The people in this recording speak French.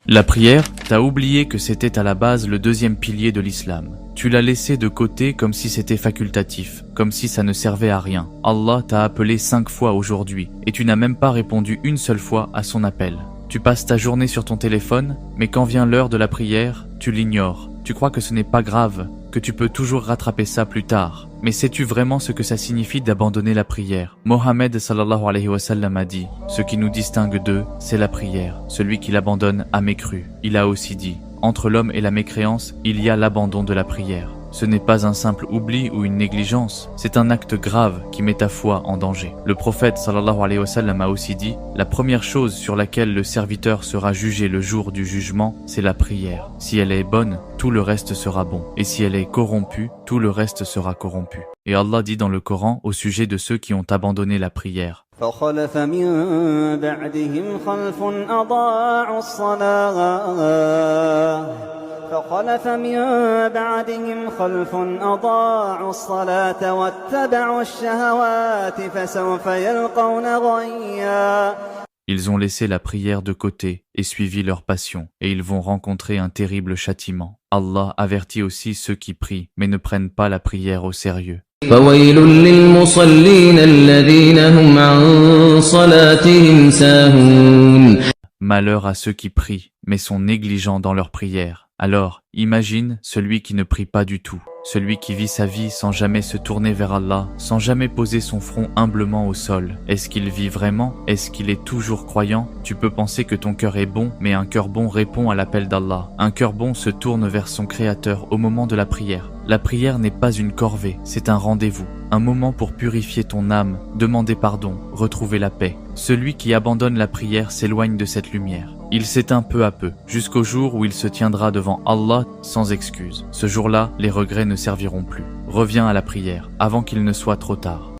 La prière, t'as oublié que c'était à la base le deuxième pilier de l'islam. Tu l'as laissé de côté comme si c'était facultatif, comme si ça ne servait à rien. Allah t'a appelé 5 fois aujourd'hui et tu n'as même pas répondu une seule fois à son appel. Tu passes ta journée sur ton téléphone, mais quand vient l'heure de la prière, tu l'ignores. Tu crois que ce n'est pas grave, que tu peux toujours rattraper ça plus tard. Mais sais-tu vraiment ce que ça signifie d'abandonner la prière? Mohammed sallallahu alayhi wa sallam a dit, ce qui nous distingue d'eux, c'est la prière. Celui qui l'abandonne a mécru. Il a aussi dit, entre l'homme et la mécréance, il y a l'abandon de la prière. Ce n'est pas un simple oubli ou une négligence, c'est un acte grave qui met ta foi en danger. Le prophète sallallahu alayhi wa sallam a aussi dit, la première chose sur laquelle le serviteur sera jugé le jour du jugement, c'est la prière. Si elle est bonne, tout le reste sera bon. Et si elle est corrompue, tout le reste sera corrompu. Et Allah dit dans le Coran au sujet de ceux qui ont abandonné la prière. فخلف من بعدهم خلف أضاعوا الصلاة واتبعوا الشهوات فسوف يلقون غيا. Ils ont laissé la prière de côté et suivi leur passion, et ils vont rencontrer un terrible châtiment. Allah avertit aussi ceux qui prient, mais ne prennent pas la prière au sérieux. فويل للمصلين الذين هم عن صلاتهم ساهون. Malheur à ceux qui prient, mais sont négligents dans leur prière. Alors, imagine celui qui ne prie pas du tout, celui qui vit sa vie sans jamais se tourner vers Allah, sans jamais poser son front humblement au sol. Est-ce qu'il vit vraiment? Est-ce qu'il est toujours croyant? Tu peux penser que ton cœur est bon, mais un cœur bon répond à l'appel d'Allah. Un cœur bon se tourne vers son Créateur au moment de la prière. La prière n'est pas une corvée, c'est un rendez-vous. Un moment pour purifier ton âme, demander pardon, retrouver la paix. Celui qui abandonne la prière s'éloigne de cette lumière. Il s'éteint peu à peu, jusqu'au jour où il se tiendra devant Allah sans excuse. Ce jour-là, les regrets ne serviront plus. Reviens à la prière, avant qu'il ne soit trop tard.